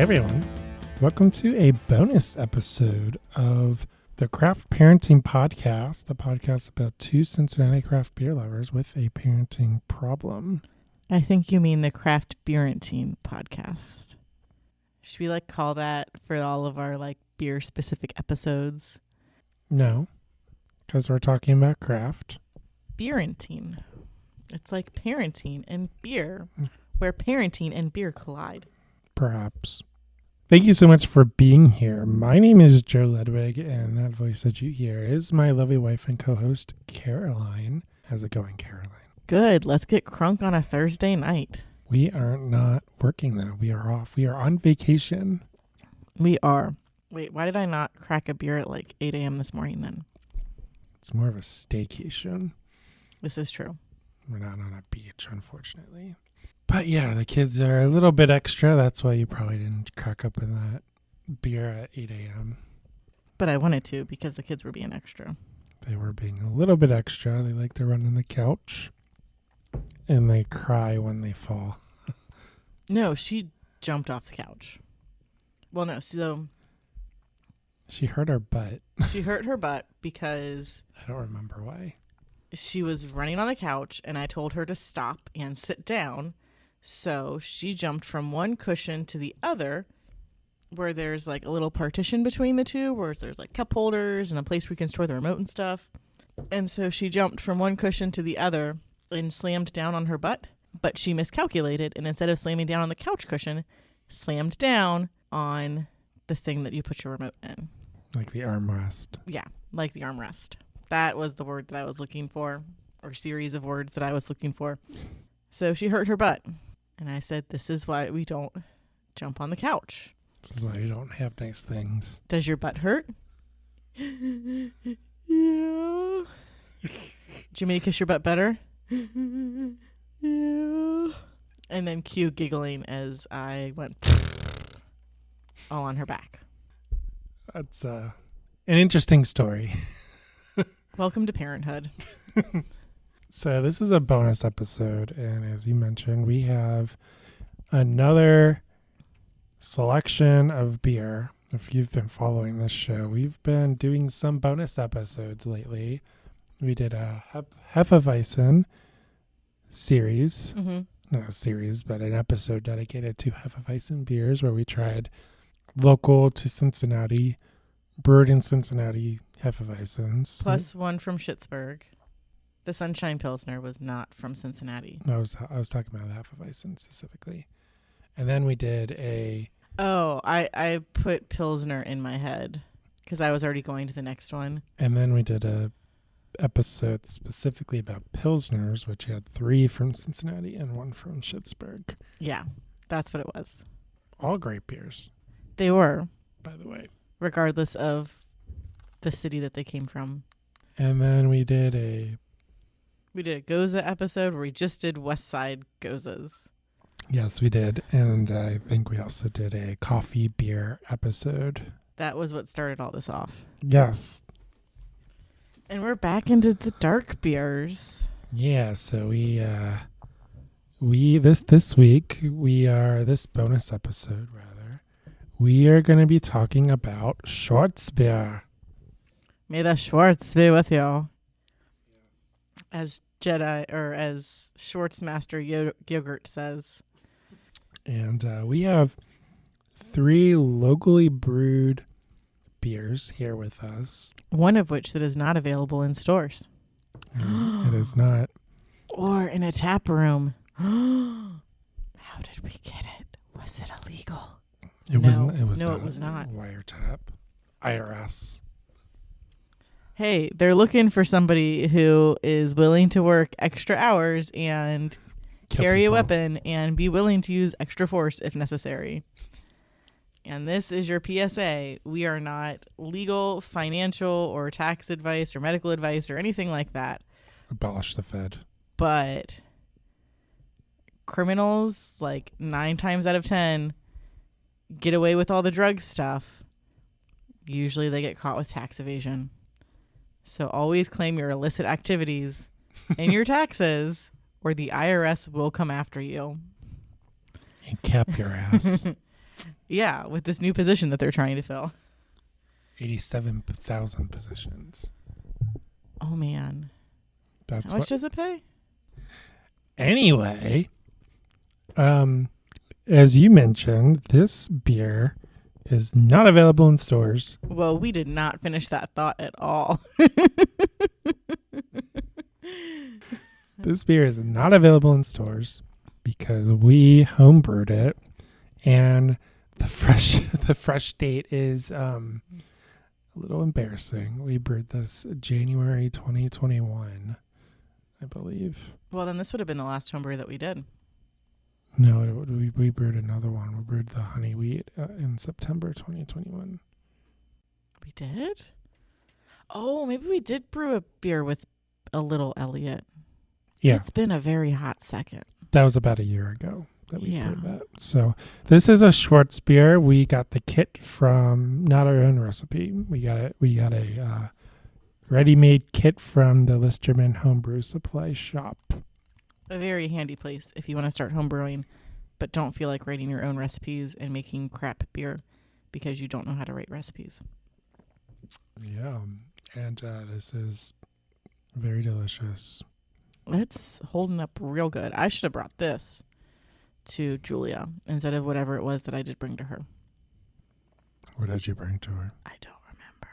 everyone. Welcome to a bonus episode of the Craft Parenting Podcast, the podcast about two Cincinnati craft beer lovers with a parenting problem. I think you mean the Craftparenting Podcast. Should we call that for all of our beer specific episodes? No, because we're talking about craft. Beerenting. It's like parenting and beer, where parenting and beer collide. Perhaps. Thank you so much for being here. My name is Joe Ledwig, and that voice that you hear is my lovely wife and co-host, Caroline. How's it going, Caroline? Good. Let's get crunk on a Thursday night. We are not working, though. We are off. We are on vacation. We are. Wait, why did I not crack a beer at 8 a.m. this morning then? It's more of a staycation. This is true. We're not on a beach, unfortunately. But yeah, the kids are a little bit extra. That's why you probably didn't crack up in that beer at 8 a.m. But I wanted to because the kids were being extra. They were being a little bit extra. They like to run on the couch. And they cry when they fall. No, she jumped off the couch. Well, no, so... She hurt her butt. She hurt her butt because... I don't remember why. She was running on the couch, and I told her to stop and sit down. So she jumped from one cushion to the other, where there's a little partition between the two, where there's cup holders and a place where you can store the remote and stuff. And so she jumped from one cushion to the other and slammed down on her butt, but she miscalculated, and instead of slamming down on the couch cushion, slammed down on the thing that you put your remote in. Like the armrest. Yeah, like the armrest. That was the word that I was looking for, or series of words that I was looking for. So she hurt her butt. And I said, this is why we don't jump on the couch. This is why you don't have nice things. Does your butt hurt? Yeah. Do you want me to kiss your butt better? Yeah. And then cue giggling as I went all on her back. That's an interesting story. Welcome to parenthood. So this is a bonus episode, and as you mentioned, we have another selection of beer. If you've been following this show, we've been doing some bonus episodes lately. We did a Hefeweizen series. Mm-hmm. Not a series, but an episode dedicated to Hefeweizen beers, where we tried local to Cincinnati, brewed in Cincinnati Hefeweizens. Plus one from Schwartzbiers. The Sunshine Pilsner was not from Cincinnati. I was talking about the Hefeweizen specifically. And then we did a... Oh, I put Pilsner in my head because I was already going to the next one. And then we did a episode specifically about Pilsners, which had 3 from Cincinnati and 1 from Schwartzbiers. Yeah, that's what it was. All great beers. They were. By the way. Regardless of the city that they came from. And then we did a Goza episode where we just did West Side Gozas. Yes, we did. And I think we also did a coffee beer episode. That was what started all this off. Yes. And we're back into the dark beers. Yeah, so this week, this bonus episode rather, we are going to be talking about Schwarzbier. May the Schwartz be with you. As Jedi, or as Schwartzmaster Yogurt says. And we have 3 locally brewed beers here with us. One of which that is not available in stores. It is not. Or in a tap room. How did we get it? Was it illegal? It was not. Wiretap. IRS. Hey, they're looking for somebody who is willing to work extra hours and carry a weapon and be willing to use extra force if necessary. And this is your PSA. We are not legal, financial, or tax advice or medical advice or anything like that. Abolish the Fed. But criminals, 9 times out of 10, get away with all the drug stuff. Usually they get caught with tax evasion. So always claim your illicit activities in your taxes, or the IRS will come after you. And cap your ass. Yeah, with this new position that they're trying to fill. 87,000 positions. Oh, man. That's How much does it pay? Anyway, as you mentioned, this beer is not available in stores. Well, we did not finish that thought at all. This beer is not available in stores because we homebrewed it, and the fresh date is a little embarrassing. We brewed this January 2021, I believe. Well, then this would have been the last homebrew that we did. No, we brewed another one. We brewed the honey wheat in September 2021. We did? Oh, maybe we did brew a beer with a little Elliot. Yeah. It's been a very hot second. That was about a year ago that we Yeah. brewed that. So this is a Schwarzbier. We got the kit from not our own recipe. We got a ready-made kit from the Listerman Homebrew Supply Shop. A very handy place if you want to start homebrewing, but don't feel like writing your own recipes and making crap beer because you don't know how to write recipes. Yeah, and this is very delicious. It's holding up real good. I should have brought this to Julia instead of whatever it was that I did bring to her. What did you bring to her? I don't remember.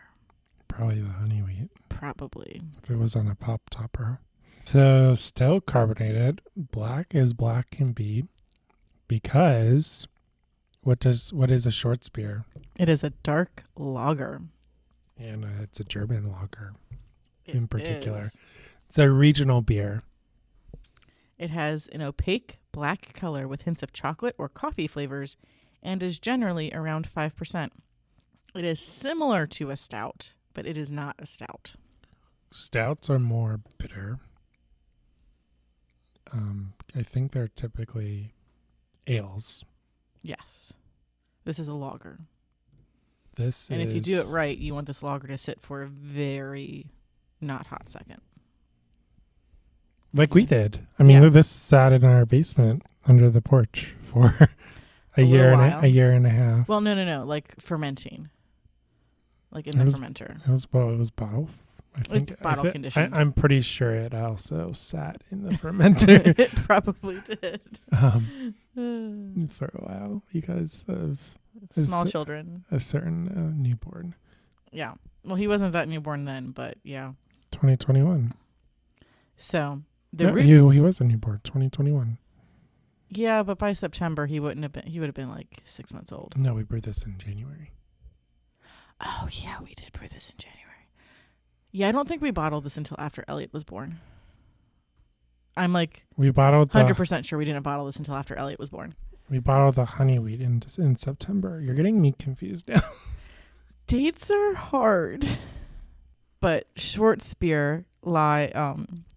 Probably the honey wheat. Probably. If it was on a pop topper. So still carbonated. Black as black can be, because what is a Schwarzbier? It is a dark lager. And it's a German lager in particular. Is. It's a regional beer. It has an opaque black color with hints of chocolate or coffee flavors and is generally around 5%. It is similar to a stout, but it is not a stout. Stouts are more bitter. I think they're typically ales. Yes. This is a lager. And if you do it right, you want this lager to sit for a very not hot second. Like we did. I mean, Yeah. this sat in our basement under the porch for a year and a half. Well, no. Like fermenting. Like in the fermenter. It was bottle. I think It's bottle conditioned. I'm pretty sure it also sat in the fermenter. It probably did. For a while, because of Small children. a certain newborn. Yeah. Well, he wasn't that newborn then, but yeah. 2021. So He was a newborn. 2021. Yeah, but by September he wouldn't have been. He would have been like 6 months old. No, we brewed this in January. Oh yeah, we did brew this in January. Yeah, I don't think we bottled this until after Elliot was born. I'm like we bottled 100% sure we didn't bottle this until after Elliot was born. We bottled the honey wheat in September. You're getting me confused now. Dates are hard. But Schwarzbier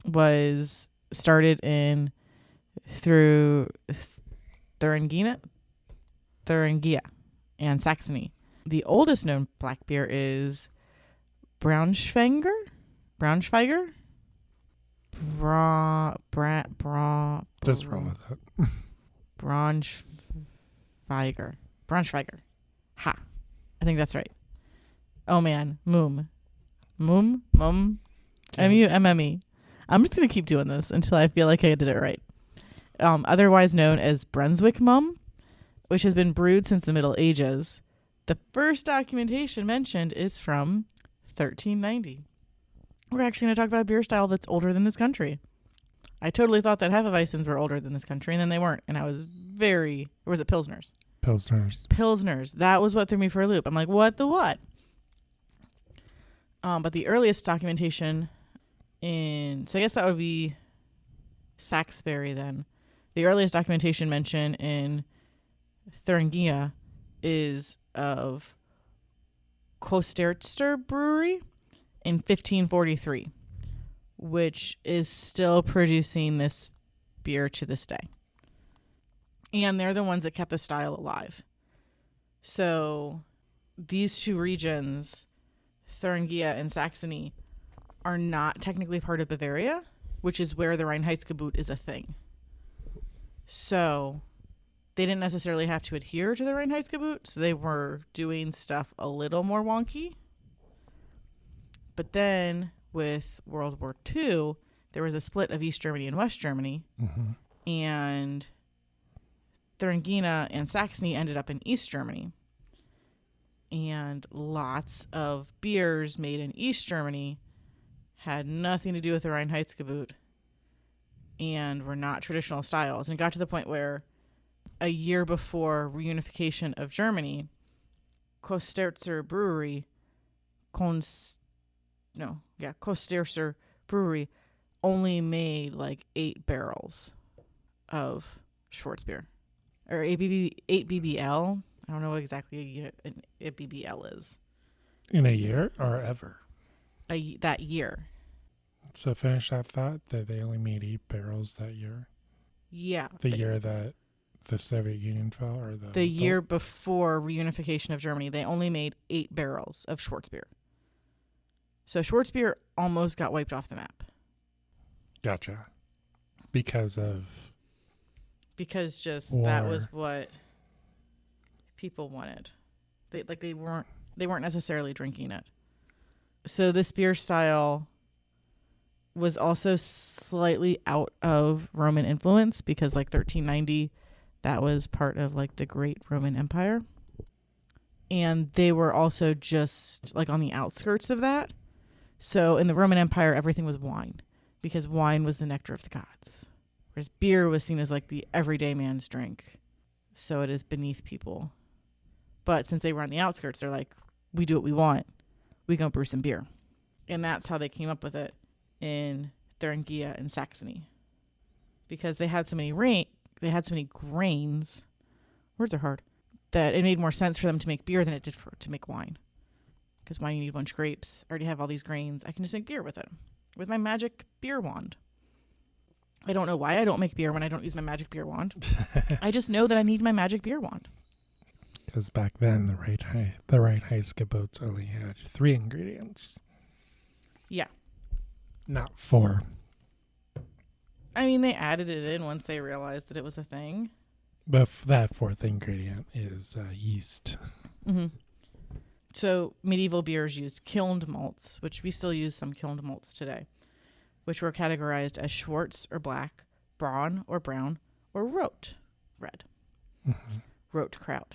was started in through Thuringia and Saxony. The oldest known black beer is Braunschweiger. Just roll with it. Braunschweiger. Ha. I think that's right. Oh man. Mumme. M-U-M-M-E. I'm just going to keep doing this until I feel like I did it right. Otherwise known as Brunswick Mumm, which has been brewed since the Middle Ages. The first documentation mentioned is from 1390. We're actually going to talk about a beer style that's older than this country. I totally thought that Hefeweizens were older than this country, and then they weren't. And I was or was it Pilsners? Pilsners. That was what threw me for a loop. I'm like, what the what? But the earliest documentation so I guess that would be Saxberry then. The earliest documentation mentioned in Thuringia is of Klosterster Brewery in 1543, which is still producing this beer to this day. And they're the ones that kept the style alive. So these two regions, Thuringia and Saxony, are not technically part of Bavaria, which is where the Reinheitsgebot is a thing. So they didn't necessarily have to adhere to the Reinheitsgebot, so they were doing stuff a little more wonky. But then with World War II, there was a split of East Germany and West Germany, and Thuringia and Saxony ended up in East Germany. And lots of beers made in East Germany had nothing to do with the Reinheitsgebot and were not traditional styles. And it got to the point where a year before reunification of Germany, Kosterzer Brewery, Kosterzer Brewery only made like 8 barrels of Schwarzbier. Or 8 BBL. I don't know what exactly a BBL is. In a year or ever? That year. So finish that thought that they only made 8 barrels that year? Yeah. The year that the Soviet Union fell? Or the year before reunification of Germany, they only made 8 barrels of Schwarzbier. So Schwarzbier almost got wiped off the map. Gotcha. Because just war. That was what people wanted. They weren't necessarily drinking it. So this beer style was also slightly out of Roman influence because like 1390, that was part of like the Great Roman Empire. And they were also just like on the outskirts of that. So in the Roman Empire, everything was wine because wine was the nectar of the gods. Whereas beer was seen as like the everyday man's drink. So it is beneath people. But since they were on the outskirts, they're like, we do what we want. We gonna brew some beer. And that's how they came up with it in Thuringia and Saxony. Because they had so many grains. Words are hard. That it made more sense for them to make beer than it did to make wine. Because wine, you need a bunch of grapes. I already have all these grains. I can just make beer with it. With my magic beer wand. I don't know why I don't make beer when I don't use my magic beer wand. I just know that I need my magic beer wand. Because back then, the Reinheitsgebot only had 3 ingredients. Yeah. Not 4. I mean, they added it in once they realized that it was a thing. But that 4th ingredient is yeast. Mm-hmm. So medieval beers used kilned malts, which we still use some kilned malts today, which were categorized as Schwarz or black, Braun or brown, or Rot, red. Mm-hmm. Rotkraut.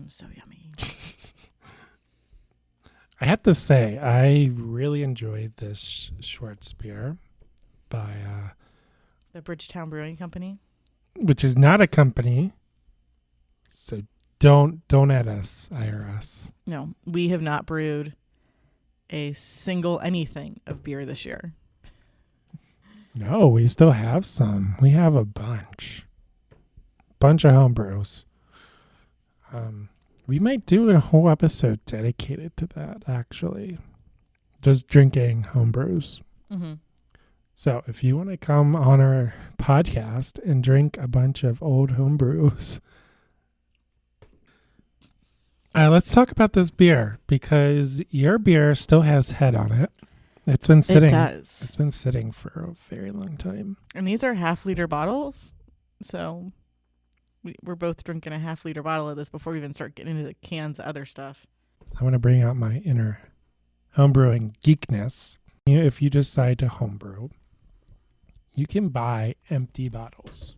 So yummy. I have to say, I really enjoyed this Schwarzbier by the Bridgetown Brewing Company, which is not a company. So don't at us, IRS. No, we have not brewed a single anything of beer this year. No, we still have some. We have a bunch of homebrews. We might do a whole episode dedicated to that, actually. Just drinking homebrews. Mm-hmm. So if you want to come on our podcast and drink a bunch of old homebrews, let's talk about this beer, because your beer still has head on it. It's been sitting. It does. It's been sitting for a very long time. And these are 1/2 liter bottles. So we're both drinking a 1/2 liter bottle of this before we even start getting into the cans of other stuff. I want to bring out my inner homebrewing geekness. If you decide to homebrew, you can buy empty bottles.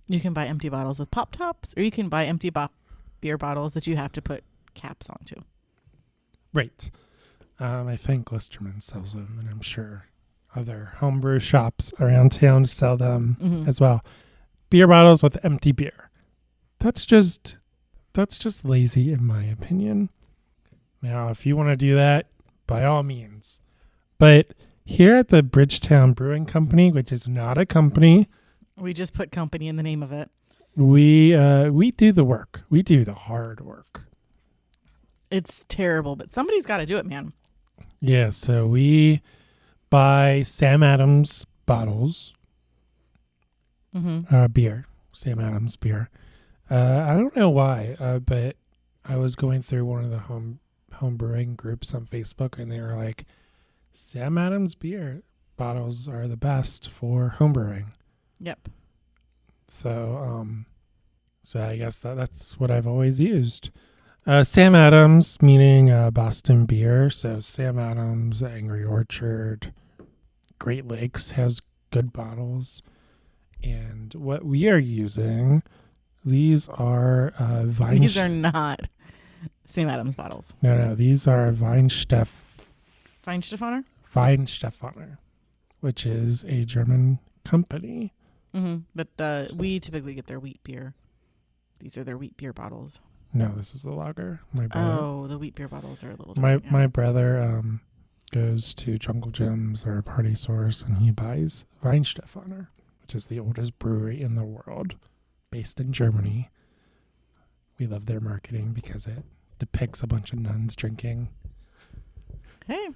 You can buy empty bottles with pop tops, or you can buy empty beer bottles that you have to put caps onto. Right. I think Listerman sells them, and I'm sure other homebrew shops around town sell them as well. Beer bottles with empty beer. That's just lazy, in my opinion. Now, if you want to do that, by all means. But here at the Bridgetown Brewing Company, which is not a company, we just put company in the name of it. We do the work. We do the hard work. It's terrible, but somebody's got to do it, man. Yeah, so we buy Sam Adams bottles. Beer. Sam Adams beer. I don't know why, but I was going through one of the home brewing groups on Facebook, and they were like, Sam Adams beer bottles are the best for home brewing. Yep. So So I guess that's what I've always used. Sam Adams, meaning Boston beer. So Sam Adams, Angry Orchard, Great Lakes has good bottles. And what we are using, these are Wein. These are not Sam Adams bottles. No, these are Weinstefaner? Weinstefaner, which is a German company. Mm-hmm. But we typically get their wheat beer. These are their wheat beer bottles. No, this is the lager. My brother. Oh, the wheat beer bottles are a little different. My brother goes to Jungle Gyms or Party Source, and he buys Weinstefaner, which is the oldest brewery in the world, based in Germany. We love their marketing because it depicts a bunch of nuns drinking. Hey,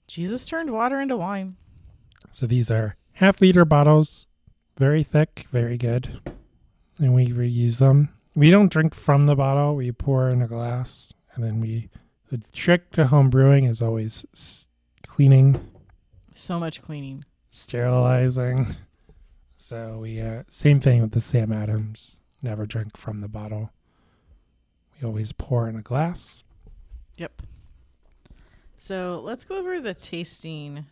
Jesus turned water into wine. So these are half-liter bottles, very thick, very good, and we reuse them. We don't drink from the bottle. We pour in a glass, and then the trick to home brewing is always cleaning. So much cleaning. Sterilizing. So we, same thing with the Sam Adams. Never drink from the bottle. We always pour in a glass. Yep. So let's go over the tasting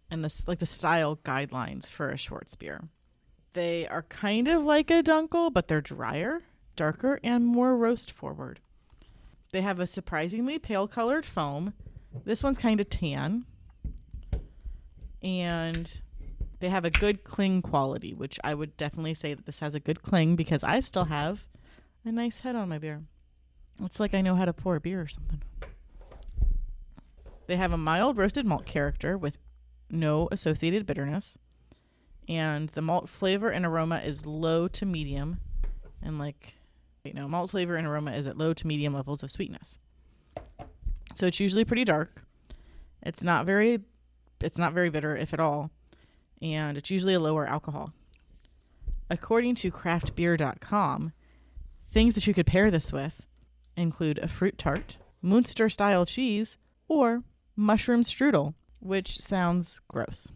and the style guidelines for a Schwarzbier. They are kind of like a Dunkel, but they're drier, darker, and more roast forward. They have a surprisingly pale colored foam. This one's kind of tan. And they have a good cling quality, which I would definitely say that this has a good cling because I still have a nice head on my beer. It's like I know how to pour a beer or something. They have a mild roasted malt character with no associated bitterness. And the malt flavor and aroma is low to medium. And malt flavor and aroma is at low to medium levels of sweetness. So it's usually pretty dark. It's not very bitter, if at all. And it's usually a lower alcohol. According to craftbeer.com, things that you could pair this with include a fruit tart, Munster-style cheese, or mushroom strudel, which sounds gross.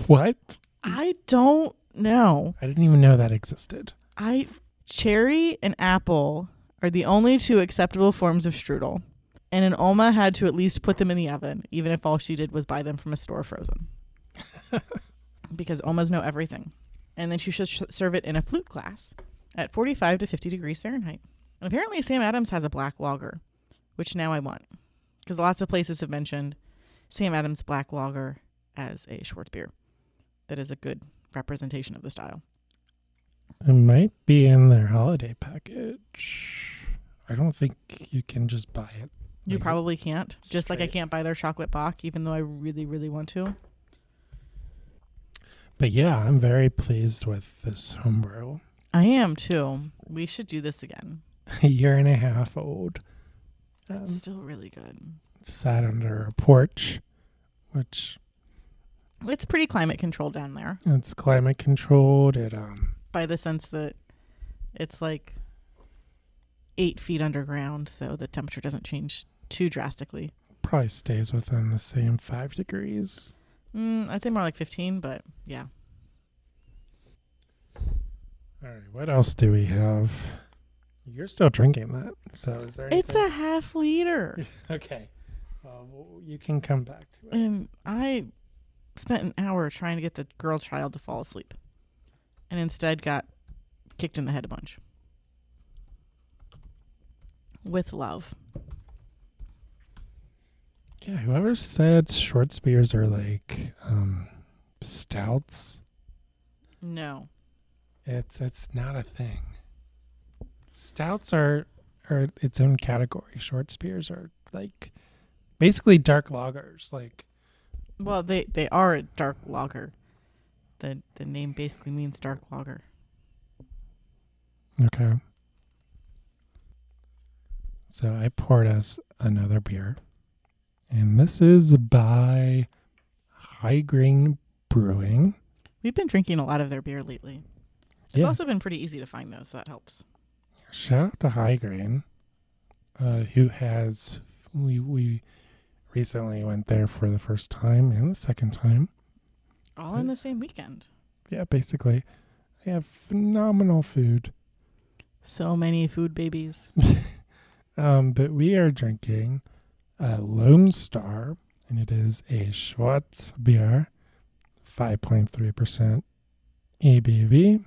What? I don't know. I didn't even know that existed. Cherry and apple are the only two acceptable forms of strudel. And an Oma had to at least put them in the oven, even if all she did was buy them from a store frozen. Because Omas know everything. And then she should serve it in a flute glass at 45 to 50 degrees Fahrenheit. And apparently Sam Adams has a black lager, which now I want. Because lots of places have mentioned Sam Adams black lager as a Schwarzbier. That is a good representation of the style. It might be in their holiday package. I don't think you can just buy it. You probably can't. Just like I straight. can't buy their chocolate Bach, even though I really, really want to. But yeah, I'm very pleased with this homebrew. I am too. We should do this again. A year and a half old. It's still really good. Sat under a porch, which It's pretty climate controlled down there. it's climate controlled. It By the sense that it's like 8 feet underground, so the temperature doesn't change too drastically. probably stays within the same 5 degrees. I'd say more like 15, but yeah. All right, what else do we have? You're still drinking that, so is there anything? It's a half liter. Okay. Well, you can come back to it. And I spent an hour trying to get the girl child to fall asleep. And instead got kicked in the head a bunch. With love. Yeah, whoever said Schwarzbiers are like stouts, No. it's not a thing. Stouts are its own category. Schwarzbiers are like basically dark lagers. Like, Well, they are a dark lager. The name basically means dark lager. okay. So I poured us another beer. And this is by High Grain Brewing. We've been drinking a lot of their beer lately. It's Yeah. also been pretty easy to find those, so that helps. Shout out to High Grain, who has we recently went there for the first time and the second time. All in the same weekend. Yeah, basically, They have phenomenal food. So many food babies. But we are drinking a Lone Star, and it is a Schwarzbier, 5.3% ABV.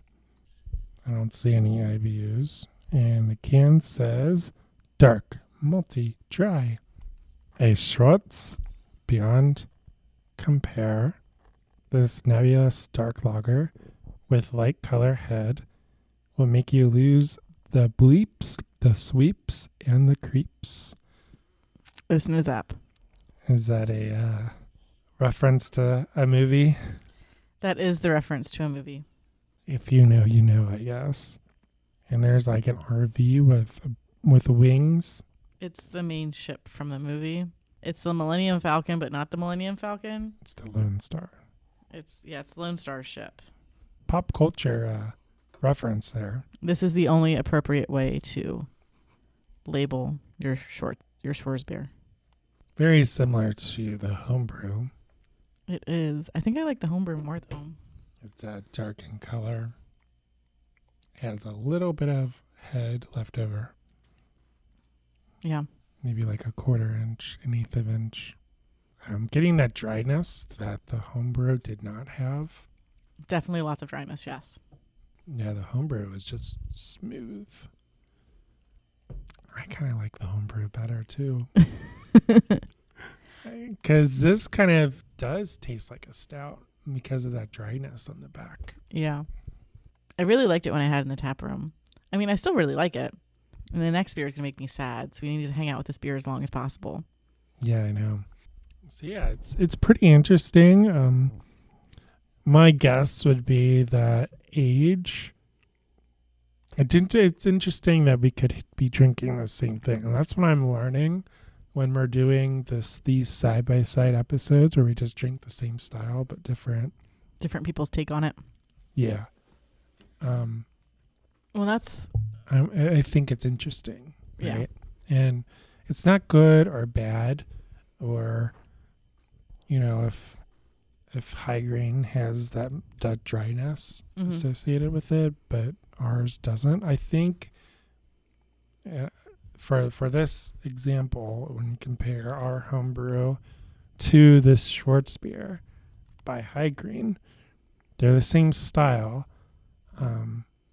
I don't see any IBUs. And the can says dark, multi, dry. A Schwartz Beyond Compare. This nebulous dark lager with light color head will make you lose the bleeps, the sweeps, and the creeps. Listen to Zap. Is that a reference to a movie? That is the reference to a movie. If you know, you know, I guess. And there's like an RV with wings. It's the main ship from the movie. It's the Millennium Falcon, but not the Millennium Falcon. It's the Lone Star. It's the Lone Star ship. Pop culture reference there. This is the only appropriate way to label your Schwarzbier. Very similar to the homebrew. It is. I think I like the homebrew more though. It's dark in color. Has a little bit of head left over. Yeah. Maybe like a 1/4 inch, an 1/8 of inch. Getting that dryness that the homebrew did not have. Definitely lots of dryness, yes. Yeah, the homebrew is just smooth. I kind of like the homebrew better too. Because this kind of does taste like a stout because of that dryness on the back. Yeah. I really liked it when I had it in the tap room. I mean, I still really like it. And the next beer is going to make me sad. So we need to hang out with this beer as long as possible. Yeah, I know. So yeah, it's pretty interesting. My guess would be that age. It's interesting that we could be drinking the same thing. And that's what I'm learning when we're doing these side-by-side episodes where we just drink the same style but different. Different people's take on it. Yeah. Well, that's... I think it's interesting. Right? Yeah. And it's not good or bad or, you know, if high grain has that dryness associated with it, but ours doesn't. I think for this example, when you compare our homebrew to this Schwarzbier by High Green, they're the same style.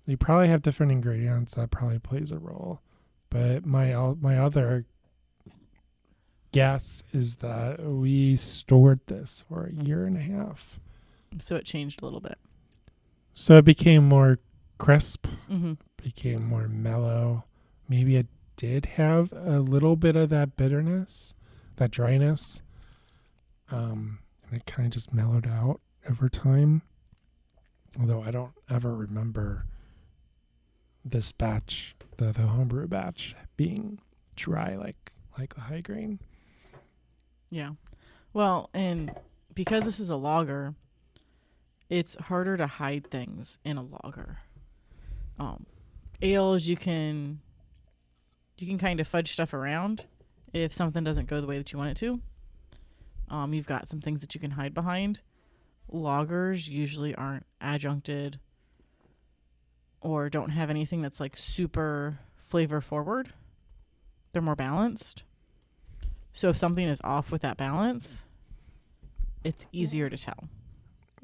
They probably have different ingredients. That probably plays a role. But my other guess is that we stored this for 1.5 years. So it changed a little bit. So it became more crisp, Mm-hmm. became more mellow. Maybe it did have a little bit of that bitterness, that dryness. And it kind of just mellowed out over time. Although I don't ever remember this batch, the homebrew batch, being dry like the high grain. Yeah. Well, and because this is a lager, it's harder to hide things in a lager. Ales, you can kind of fudge stuff around if something doesn't go the way that you want it to. You've got some things that you can hide behind. Lagers usually aren't adjuncted or don't have anything that's like super flavor forward. They're more balanced. So if something is off with that balance, it's easier to tell.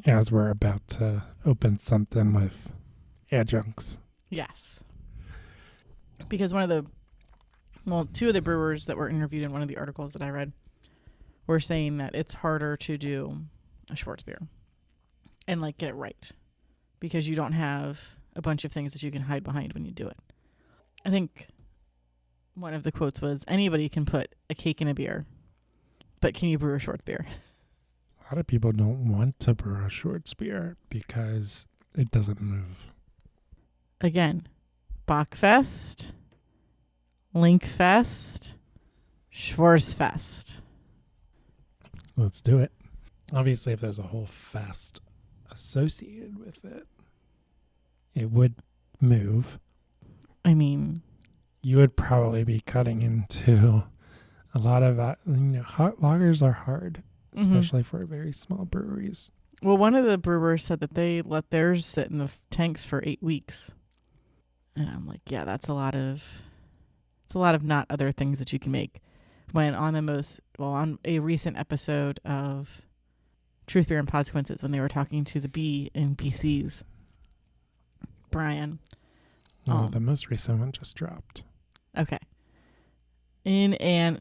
As we're about to open something with adjuncts. Yes. Because two of the brewers that were interviewed in one of the articles that I read were saying that it's harder to do a Schwarzbier and like get it right because you don't have a bunch of things that you can hide behind when you do it. I think one of the quotes was, anybody can put a cake in a beer, but can you brew a Schwarzbier? A lot of people don't want to brew a Schwarzbier because it doesn't move. Again, Bachfest, Linkfest, Schwarzfest. Let's do it. Obviously, if there's a whole fest associated with it, it would move. I mean, you would probably be cutting into a lot of, hot lagers are hard, especially for very small breweries. Well, one of the brewers said that they let theirs sit in the tanks for 8 weeks. And I'm like, yeah, it's a lot of not other things that you can make. When on a recent episode of Truth, Beer, and Consequences, when they were talking to the B in BC's, Brian. The most recent one just dropped. Okay. In a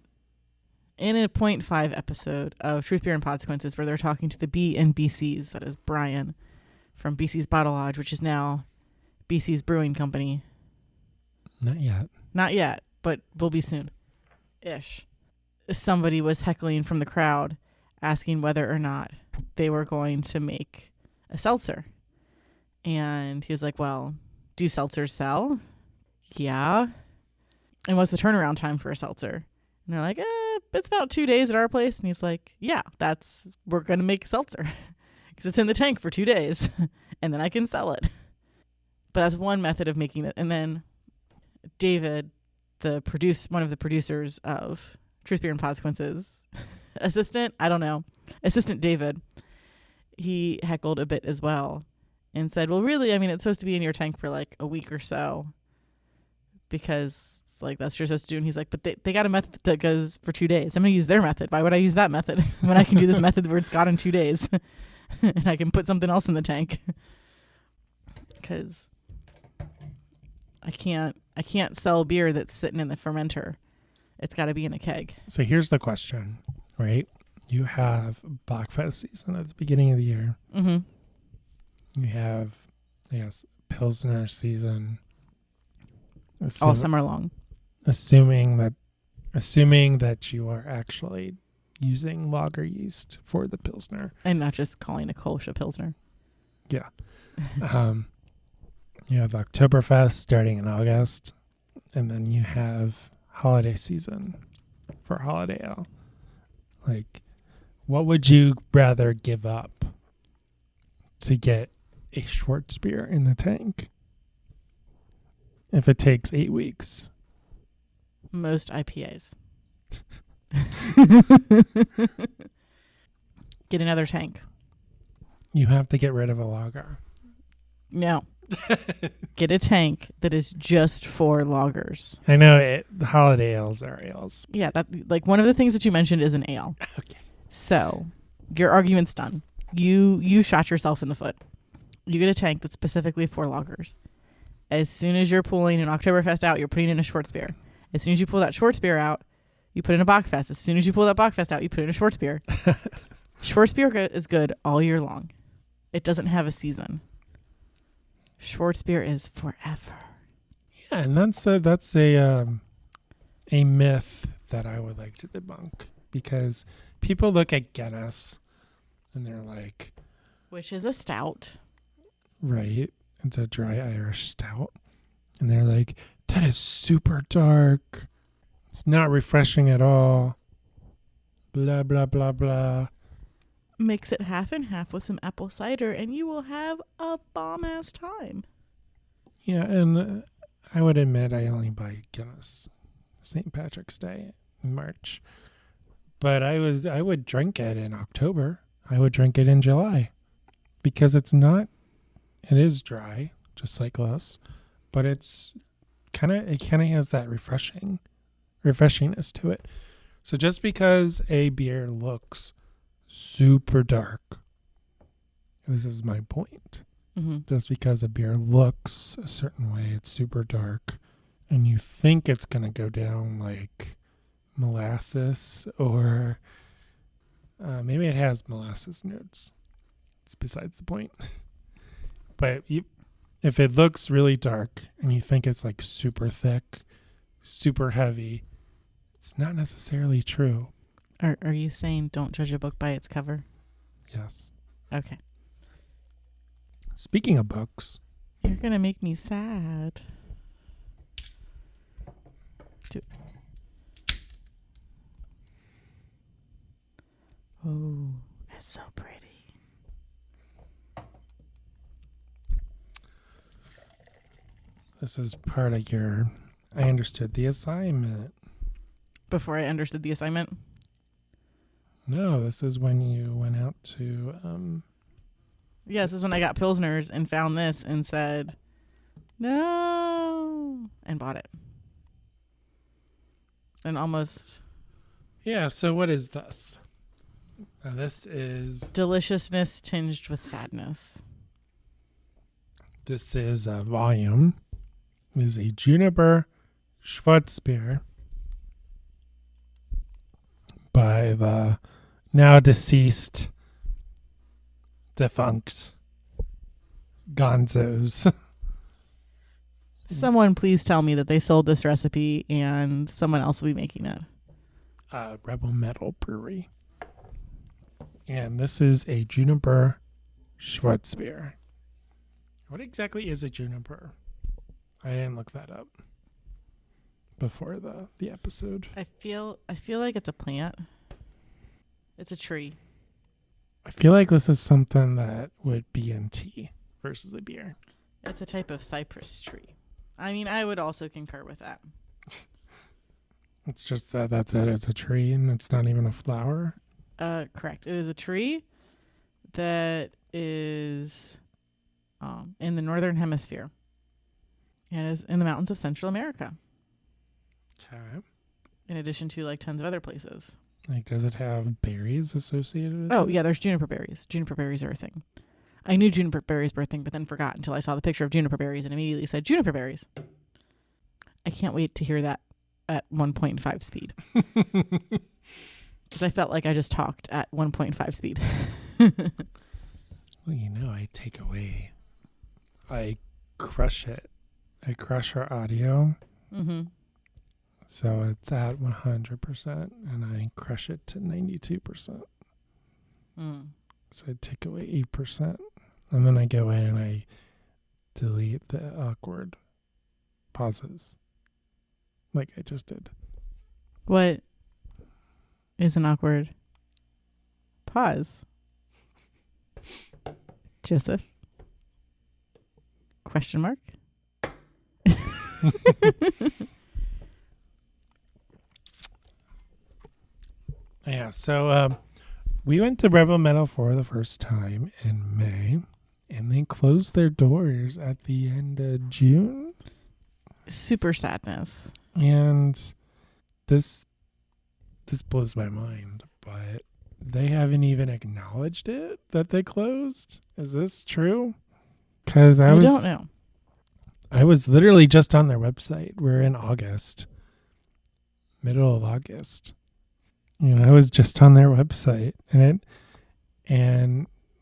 0.5 episode of Truth, Beer, and Consequences, where they're talking to the B and BC's, that is Brian from BC's Bottle Lodge, which is now BC's Brewing Company. Not yet, but will be soon. Ish. Somebody was heckling from the crowd, asking whether or not they were going to make a seltzer. And he was like, well, do seltzers sell? Yeah. And what's the turnaround time for a seltzer? And they're like, it's about 2 days at our place. And he's like, yeah, we're going to make seltzer because it's in the tank for 2 days and then I can sell it. But that's one method of making it. And then David, one of the producers of Truth, Beer, and Consequences, assistant David, he heckled a bit as well and said, well, really, I mean, it's supposed to be in your tank for like a week or so because like that's what you're supposed to do. And he's like, but they got a method that goes for 2 days. I'm going to use their method. Why would I use that method when I can do this method where it's got in 2 days and I can put something else in the tank? Because I can't sell beer that's sitting in the fermenter. It's got to be in a keg. So here's the question, right? You have Blackfest season at the beginning of the year. Mm-hmm. You have, Pilsner season. All summer long. Assuming that you are actually using lager yeast for the Pilsner. And not just calling a Kolsch Pilsner. Yeah. You have Oktoberfest starting in August. And then you have holiday season for holiday ale. Like, what would you rather give up to get a Schwarzbier in the tank if it takes 8 weeks? Most IPAs. Get another tank. You have to get rid of a lager. No. Get a tank that is just for lagers. I know the holiday ales are ales. Yeah, that like one of the things that you mentioned is an ale. Okay. So your argument's done. You shot yourself in the foot. You get a tank that's specifically for lagers. As soon as you're pulling an Oktoberfest out, you're putting in a Schwarzbier. As soon as you pull that Schwarzbier out, you put in a Bockfest. As soon as you pull that Bockfest out, you put in a Schwarzbier. Schwarzbier is good all year long. It doesn't have a season. Schwarzbier is forever. Yeah, and that's a myth that I would like to debunk, because people look at Guinness and they're like, which is a stout. Right. It's a dry Irish stout. And they're like, that is super dark. It's not refreshing at all. Blah, blah, blah, blah. Mix it half and half with some apple cider and you will have a bomb-ass time. Yeah, and I would admit I only buy Guinness St. Patrick's Day in March. But I would drink it in October. I would drink it in July. Because it is dry, just like us, but it kind of has that refreshingness to it. So just because a beer looks super dark, this is my point. Mm-hmm. Just because a beer looks a certain way, it's super dark, and you think it's going to go down like molasses, or maybe it has molasses notes. It's besides the point. But if it looks really dark and you think it's like super thick, super heavy, it's not necessarily true. Are you saying don't judge a book by its cover? Yes. Okay. Speaking of books. You're going to make me sad. Oh, that's so pretty. This is part of I understood the assignment. Before I understood the assignment? No, this is when you went out to Yeah, this is when I got Pilsners and found this and said, no, and bought it. And almost... Yeah, so what is this? This is... Deliciousness tinged with sadness. This is a volume. It is a juniper Schwarzbier by the now deceased, defunct Gonzos. Someone please tell me that they sold this recipe and someone else will be making it. Rebel Metal Brewery. And this is a juniper Schwarzbier. What exactly is a juniper? I didn't look that up before the episode. I feel like it's a plant. It's a tree. I feel like this is something that would be in tea versus a beer. It's a type of cypress tree. I mean, I would also concur with that. It's just that's it. It's a tree and it's not even a flower. Correct. It is a tree that is in the northern hemisphere and is in the mountains of Central America. Okay. In addition to like tons of other places. Like, does it have berries associated with it? Oh, yeah, there's juniper berries. Juniper berries are a thing. I knew juniper berries were a thing, but then forgot until I saw the picture of juniper berries and immediately said juniper berries. I can't wait to hear that at 1.5 speed. Because I felt like I just talked at 1.5 speed. Well, I take away. I crush it. I crush our audio. Mm-hmm. So it's at 100% and I crush it to 92%. So I take away 8%. And then I go in and I delete the awkward pauses. Like I just did. What is an awkward pause? Joseph? Question mark? Yeah, so we went to Rebel Metal for the first time in May, and they closed their doors at the end of June. Super sadness. And this blows my mind, but they haven't even acknowledged it that they closed. Is this true? Because I don't know. I was literally just on their website. We're in August, middle of August. I was just on their website, and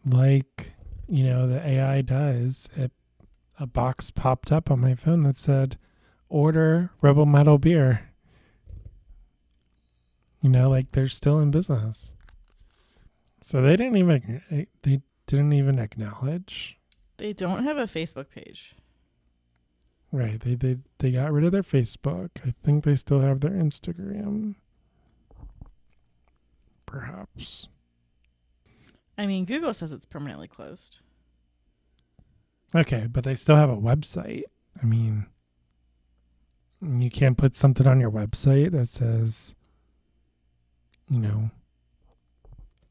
like, the AI does, a box popped up on my phone that said, order Rebel Metal beer. Like they're still in business. So they didn't even acknowledge. They don't have a Facebook page. Right. They got rid of their Facebook. I think they still have their Instagram. Perhaps. I mean, Google says it's permanently closed. Okay, but they still have a website. I mean, you can't put something on your website that says,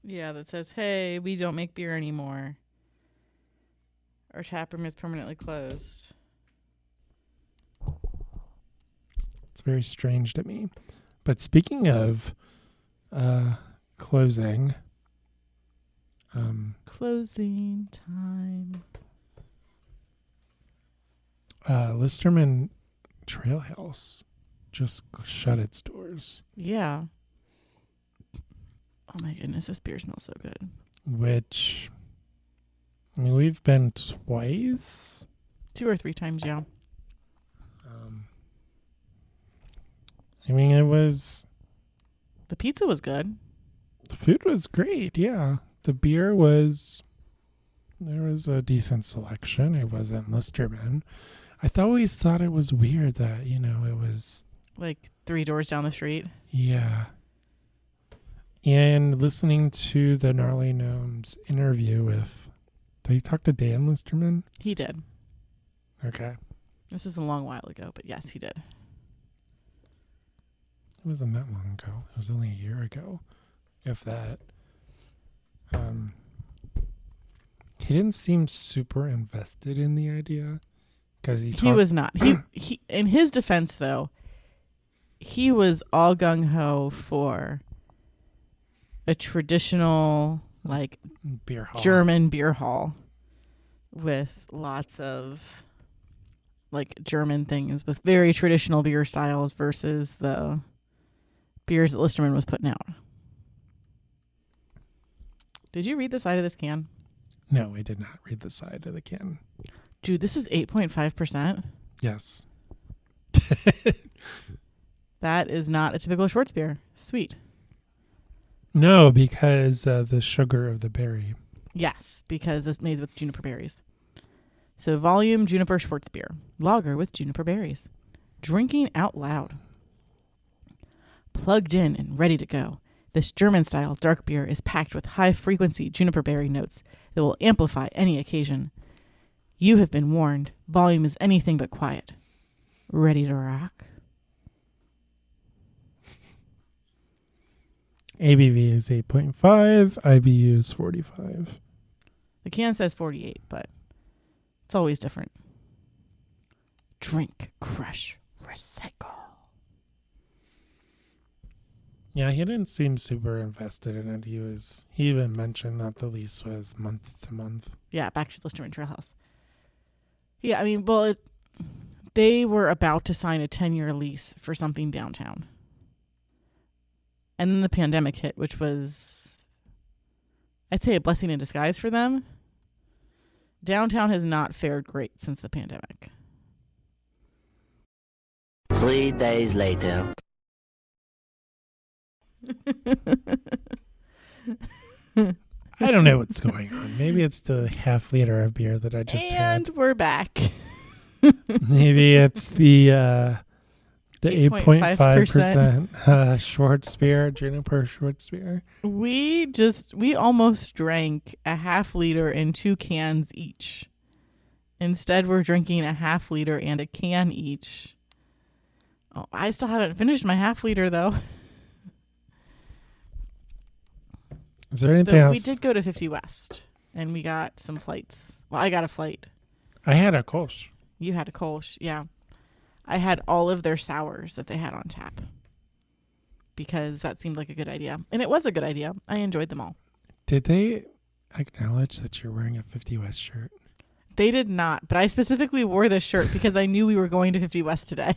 Yeah, that says, hey, we don't make beer anymore. Our tap room is permanently closed. It's very strange to me. But speaking of closing. Closing time. Listerman Trail House just shut its doors. Yeah. Oh my goodness, this beer smells so good. Which, I mean, we've been twice. 2 or 3 times, yeah. I mean, The pizza was good. The food was great, yeah. The beer there was a decent selection. It wasn't Listerman. I always thought it was weird that, it was... Like 3 doors down the street? Yeah. And listening to the Gnarly Gnomes interview with... Did you talk to Dan Listerman? He did. Okay. This was a long while ago, but yes, he did. It wasn't that long ago. It was only a year ago, if that. He didn't seem super invested in the idea because he was not. He in his defense though, he was all gung ho for a traditional like beer hall. German beer hall with lots of like German things with very traditional beer styles versus the beers that Listerman was putting out. Did you read the side of this can? No, I did not read the side of the can. Dude, this is 8.5%. Yes. That is not a typical Schwarzbier. Sweet. No, because the sugar of the berry. Yes, because it's made with juniper berries. So volume juniper Schwarzbier. Lager with juniper berries. Drinking out loud. Plugged in and ready to go. This German-style dark beer is packed with high-frequency juniper berry notes that will amplify any occasion. You have been warned. Volume is anything but quiet. Ready to rock? ABV is 8.5. IBU is 45. The can says 48, but it's always different. Drink, crush, recycle. Yeah, he didn't seem super invested in it. He even mentioned that the lease was month to month. Yeah, back to the Listerman Trailhouse. Yeah, I mean, well, they were about to sign a 10-year lease for something downtown. And then the pandemic hit, which was, I'd say, a blessing in disguise for them. Downtown has not fared great since the pandemic. 3 days later. I don't know what's going on. Maybe it's the half liter of beer that I just and had. We're back. Maybe it's the 8.5% 8.5%. Schwarzbier, juniper Schwarzbier. We almost drank a half liter in 2 cans each. Instead, we're drinking a half liter and a can each. Oh, I still haven't finished my half liter though. Is there anything else? We did go to 50 West and we got some flights. Well, I got a flight. I had a Kolsch. You had a Kolsch, yeah. I had all of their sours that they had on tap because that seemed like a good idea. And it was a good idea. I enjoyed them all. Did they acknowledge that you're wearing a 50 West shirt? They did not, but I specifically wore this shirt because I knew we were going to 50 West today.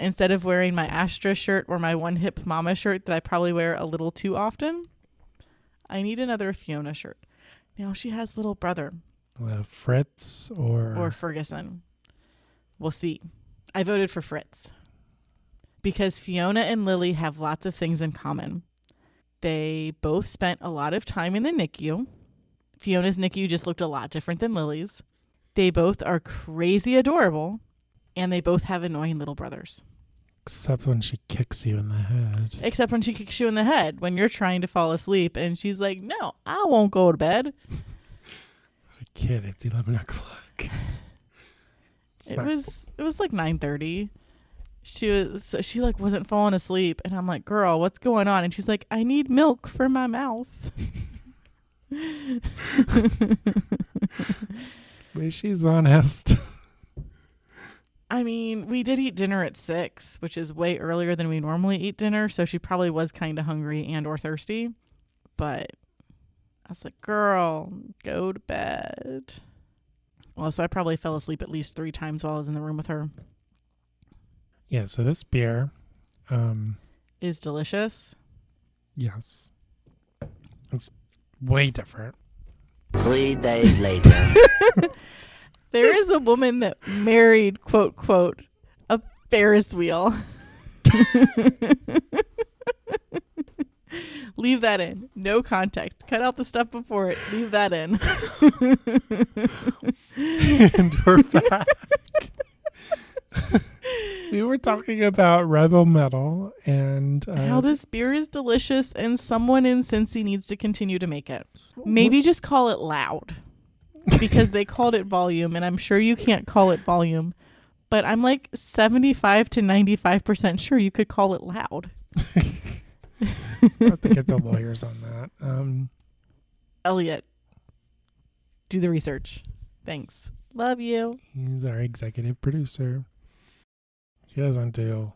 Instead of wearing my Astra shirt or my One Hip Mama shirt that I probably wear a little too often, I need another Fiona shirt. Now she has little brother. Fritz or Ferguson. We'll see. I voted for Fritz because Fiona and Lily have lots of things in common. They both spent a lot of time in the NICU. Fiona's NICU just looked a lot different than Lily's. They both are crazy adorable, and they both have annoying little brothers. Except when she kicks you in the head. Except when she kicks you in the head when you're trying to fall asleep, and she's like, "No, I won't go to bed." Kid, it's 11 o'clock. It was like 9:30. She like wasn't falling asleep, and I'm like, "Girl, what's going on?" And she's like, "I need milk for my mouth." At least she's honest. I mean, we did eat dinner at 6, which is way earlier than we normally eat dinner, so she probably was kind of hungry and or thirsty. But I was like, "Girl, go to bed." Well, so I probably fell asleep at least 3 times while I was in the room with her. Yeah, so this beer Is delicious. Yes. It's way different. 3 days later. There is a woman that married, quote, quote, a Ferris wheel. Leave that in. No context. Cut out the stuff before it. Leave that in. And we're back. We were talking about Rebel Metal and how this beer is delicious and someone in Cincy needs to continue to make it. Maybe just call it loud. Because they called it volume, and I'm sure you can't call it volume, but I'm like 75 to 95% sure you could call it loud. We'll have to get the lawyers on that. Elliot, do the research. Thanks. Love you. He's our executive producer. He doesn't do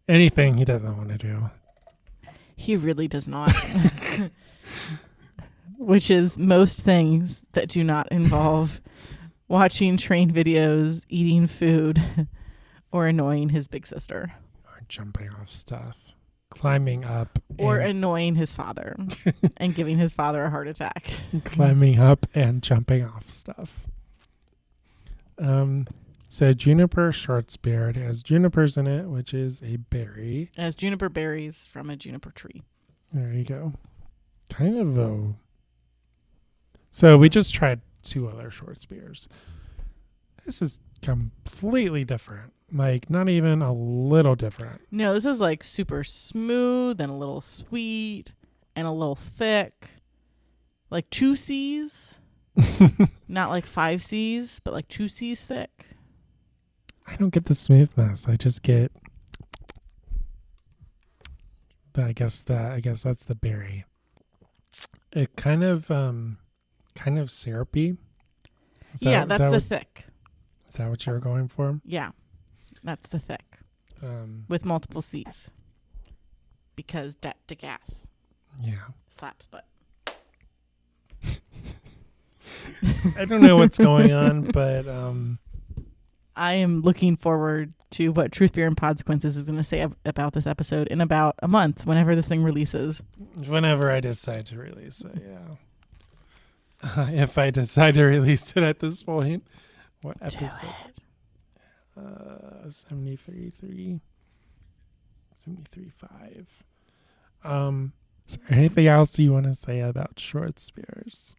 anything he doesn't want to do. He really does not. Which is most things that do not involve watching train videos, eating food, or annoying his big sister. Or jumping off stuff. Climbing up. Or annoying his father and giving his father a heart attack. Climbing up and jumping off stuff. So juniper Schwarzbier has junipers in it, which is a berry. It has juniper berries from a juniper tree. There you go. Kind of a... So we just tried 2 other Schwarzbiers. This is completely different. Like, not even a little different. No, this is like super smooth and a little sweet and a little thick. Like 2 C's. Not like 5 C's, but like 2 C's thick. I don't get the smoothness. I just get... I guess that's the berry. It kind of syrupy. That's the thick. Is that what you were going for? Yeah, that's the thick. With multiple C's. Because dat to gas. Yeah. Slaps butt. I don't know what's going on, but I am looking forward to what Truth, Beer, and Podsequences is going to say about this episode in about a month, whenever this thing releases. Whenever I decide to release it, yeah. If I decide to release it at this point. What episode? 73.3. 73.5. Is there anything else you want to say about Schwarzbiers?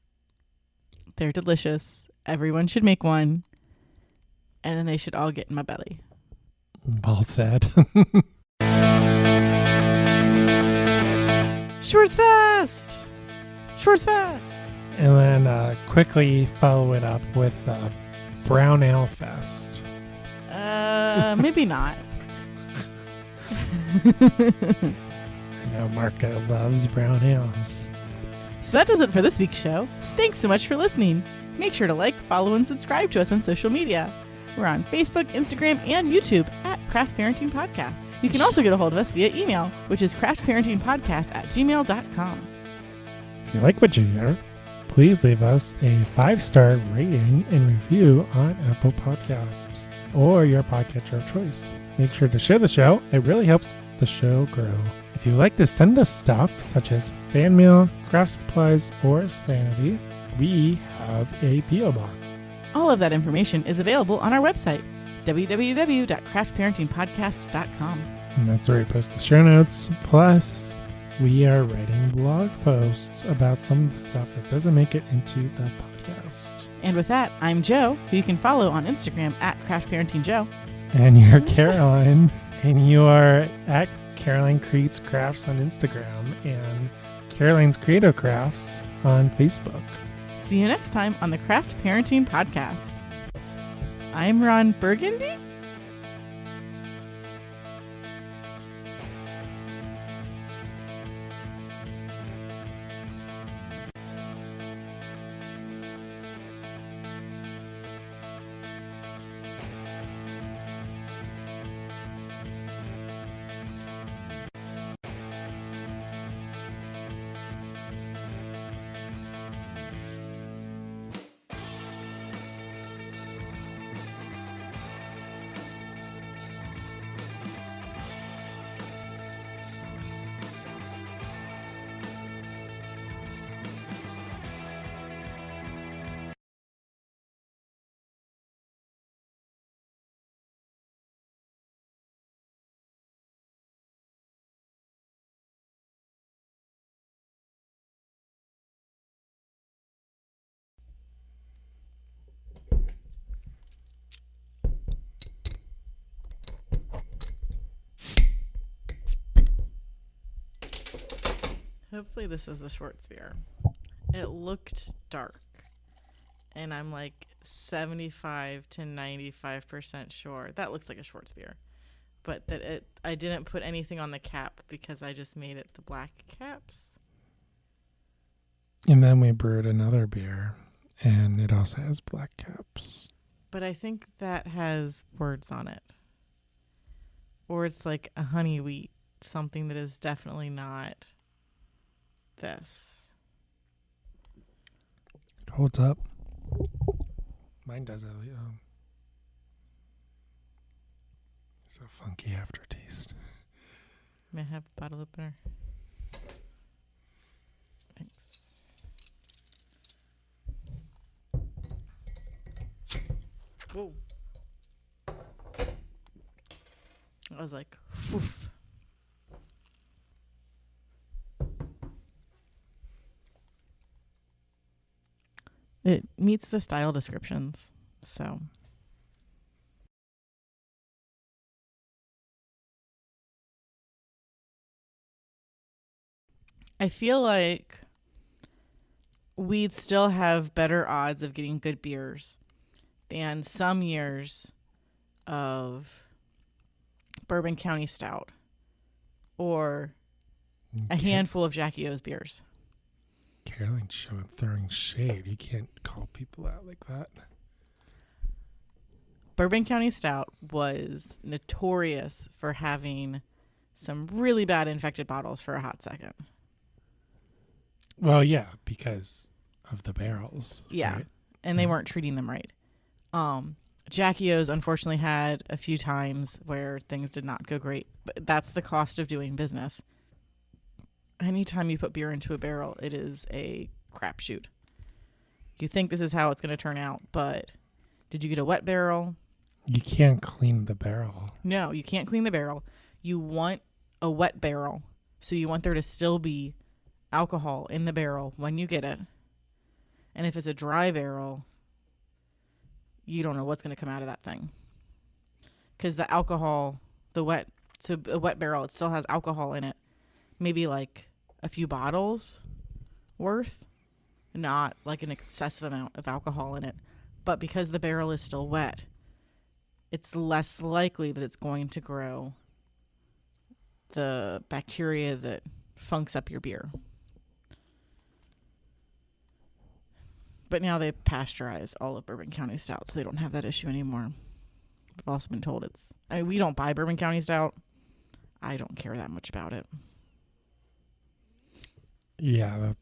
They're delicious. Everyone should make one. And then they should all get in my belly. Well said. Schwartzfest! Schwartzfest! And then quickly follow it up with Brown Ale Fest. Maybe not. I know Marco loves brown ales. So that does it for this week's show. Thanks so much for listening. Make sure to like, follow, and subscribe to us on social media. We're on Facebook, Instagram, and YouTube at Craft Parenting Podcast. You can also get a hold of us via email, which is craftparentingpodcast@gmail.com. If you like what you hear, please leave us a 5-star rating and review on Apple Podcasts or your podcatcher of choice. Make sure to share the show. It really helps the show grow. If you'd like to send us stuff such as fan mail, craft supplies, or sanity, we have a P.O. box. All of that information is available on our website, www.craftparentingpodcast.com. And that's where we post the show notes. Plus, we are writing blog posts about some of the stuff that doesn't make it into the podcast. And with that, I'm Joe, who you can follow on Instagram at craftparentingjoe. And you're Caroline, and you are at Caroline Creates Crafts on Instagram and Caroline's Creative Crafts on Facebook. See you next time on the Craft Parenting Podcast. I'm Ron Burgundy. Hopefully this is the Schwarzbier. It looked dark. And I'm like 75 to 95% sure. That looks like a Schwarzbier. But that I didn't put anything on the cap because I just made it the black caps. And then we brewed another beer, and it also has black caps. But I think that has words on it. Or it's like a honey wheat, something that is definitely not this. It holds up. Mine does it. It's a funky aftertaste. May I have a bottle opener? Thanks. Whoa. I was like, woof. It meets the style descriptions, so. I feel like we'd still have better odds of getting good beers than some years of Bourbon County Stout or a handful of Jackie O's beers. Caroline's throwing shade. You can't call people out like that. Bourbon County Stout was notorious for having some really bad infected bottles for a hot second. Well, yeah, because of the barrels. Yeah, right? and they weren't treating them right. Jackie O's unfortunately had a few times where things did not go great, but that's the cost of doing business. Anytime you put beer into a barrel, it is a crapshoot. You think this is how it's going to turn out, but did you get a wet barrel? You can't clean the barrel. No, you can't clean the barrel. You want a wet barrel, so you want there to still be alcohol in the barrel when you get it. And if it's a dry barrel, you don't know what's going to come out of that thing. Because the alcohol, a wet barrel, it still has alcohol in it. Maybe like a few bottles worth, not like an excessive amount of alcohol in it. But because the barrel is still wet, it's less likely that it's going to grow the bacteria that funks up your beer. But now they've pasteurized all of Bourbon County Stout, so they don't have that issue anymore. I've also been told we don't buy Bourbon County Stout. I don't care that much about it. Yeah.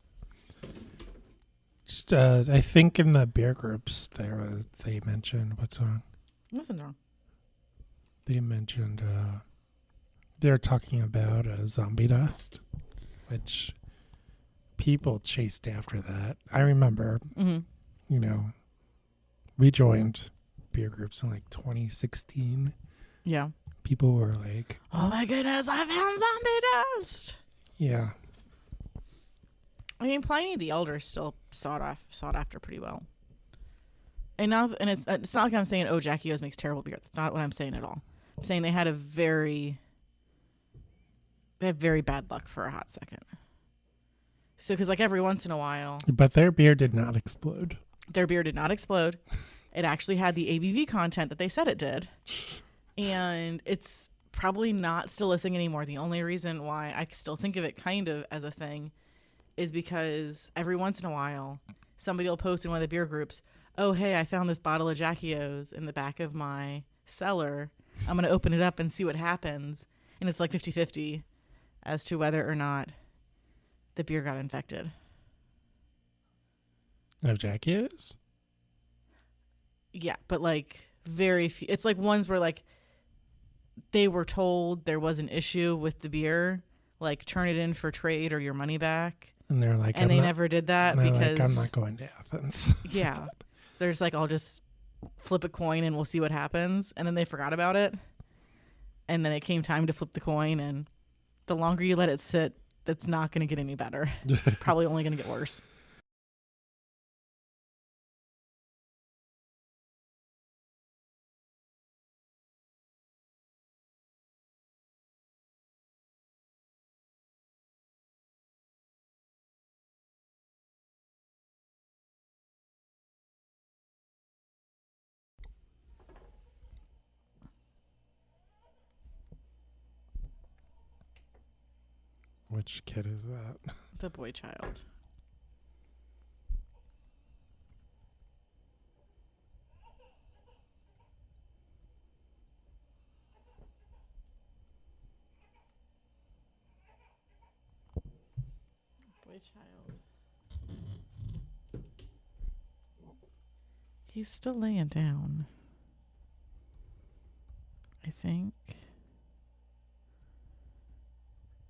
I think in the beer groups they mentioned, what's wrong? Nothing's wrong. They mentioned they're talking about zombie dust, which people chased after that. I remember, we joined beer groups in like 2016. Yeah. People were like, oh my goodness, I found zombie dust. Yeah. I mean, Pliny the Elder still sought after pretty well. And it's not like I'm saying, oh, Jackie O's makes terrible beer. That's not what I'm saying at all. I'm saying they had very bad luck for a hot second. So, because like every once in a while. But their beer did not explode. Their beer did not explode. It actually had the ABV content that they said it did. And it's probably not still a thing anymore. The only reason why I still think of it kind of as a thing is because every once in a while, somebody will post in one of the beer groups, oh, hey, I found this bottle of Jackie O's in the back of my cellar. I'm going to open it up and see what happens. And it's like 50-50 as to whether or not the beer got infected. Of Jackie O's? Yeah, but like very few. It's like ones where like they were told there was an issue with the beer, like turn it in for trade or your money back. And they're like, and they never did that because I'm not going to Athens. Yeah. So they're just like, I'll just flip a coin and we'll see what happens. And then they forgot about it. And then it came time to flip the coin. And the longer you let it sit, that's not going to get any better. Probably only going to get worse. Which kid is that? The boy child. boy child. He's still laying down, I think.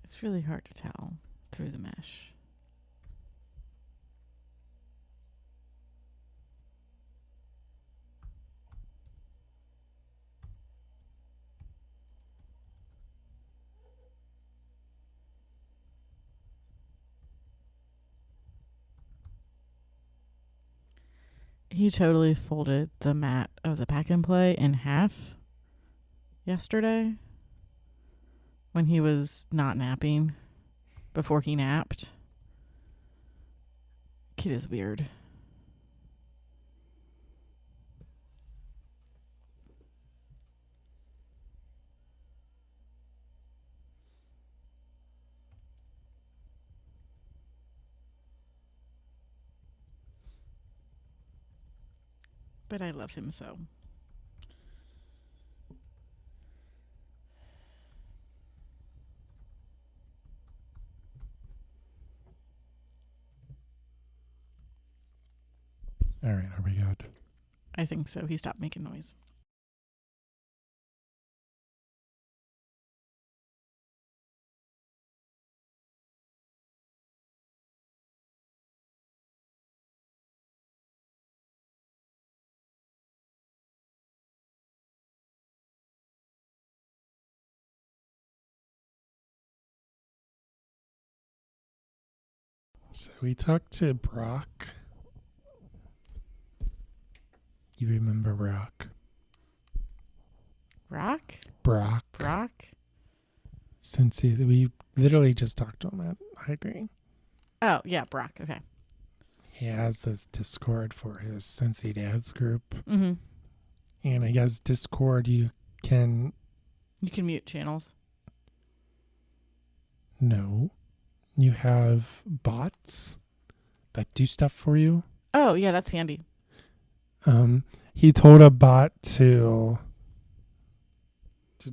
It's really hard to tell through the mesh. He totally folded the mat of the pack and play in half yesterday when he was not napping before he napped. Kid is weird. But I love him so. All right, are we good? I think so. He stopped making noise. So we talked to Brock. You remember Brock? Rock? Brock. Since we literally just talked to him at High Green. Oh, yeah, Brock. Okay. He has this Discord for his Cincy Dads group. Mm-hmm. And I guess Discord you can... You can mute channels. No. You have bots that do stuff for you. Oh, yeah, that's handy. He told a bot to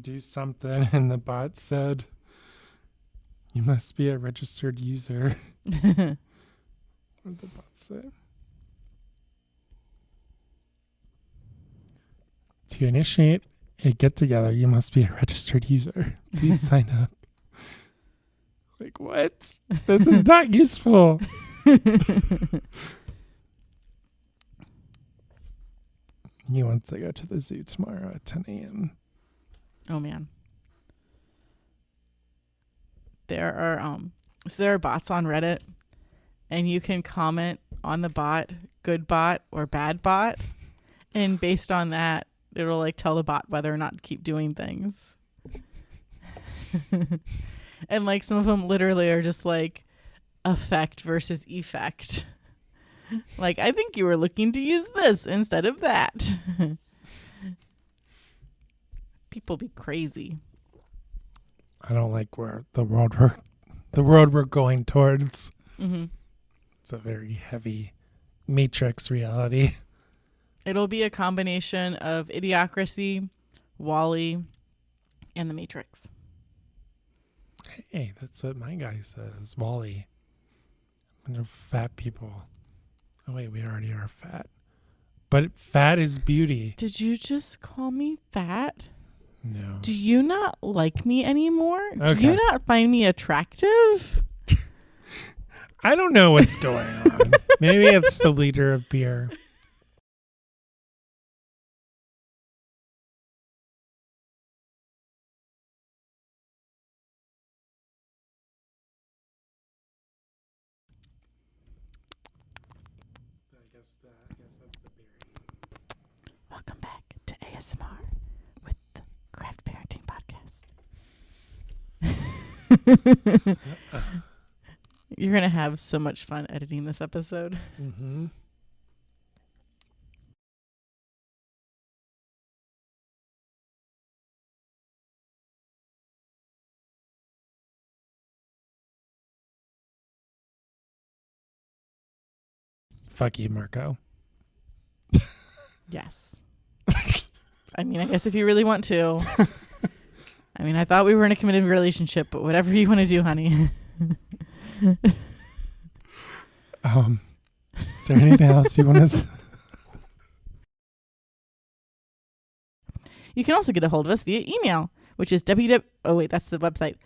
do something, and the bot said, "You must be a registered user." What did the bot say? To initiate a get-together, you must be a registered user. Please sign up. Like, what? This is not useful. He wants to go to the zoo tomorrow at 10 a.m. Oh, man. There are bots on Reddit, and you can comment on the bot, good bot or bad bot, and based on that, it'll like tell the bot whether or not to keep doing things. And like some of them literally are just like effect versus effect. Like, I think you were looking to use this instead of that. People be crazy. I don't like where the road we're going towards. Mm-hmm. It's a very heavy Matrix reality. It'll be a combination of Idiocracy, WALL-E, and the Matrix. Hey, that's what my guy says. WALL-E. Fat people. Oh, wait, we already are fat. But fat is beauty. Did you just call me fat? No. Do you not like me anymore? Okay. Do you not find me attractive? I don't know what's going on. Maybe it's the liter of beer. I guess that's the beer. Welcome back to ASMR with the Craft Parenting Podcast. You're going to have so much fun editing this episode. Mm-hmm. Fuck you, Marco. Yes. I mean, I guess if you really want to. I mean, I thought we were in a committed relationship, but whatever you want to do, honey. Is there anything else you want to? You can also get a hold of us via email, which is that's the website,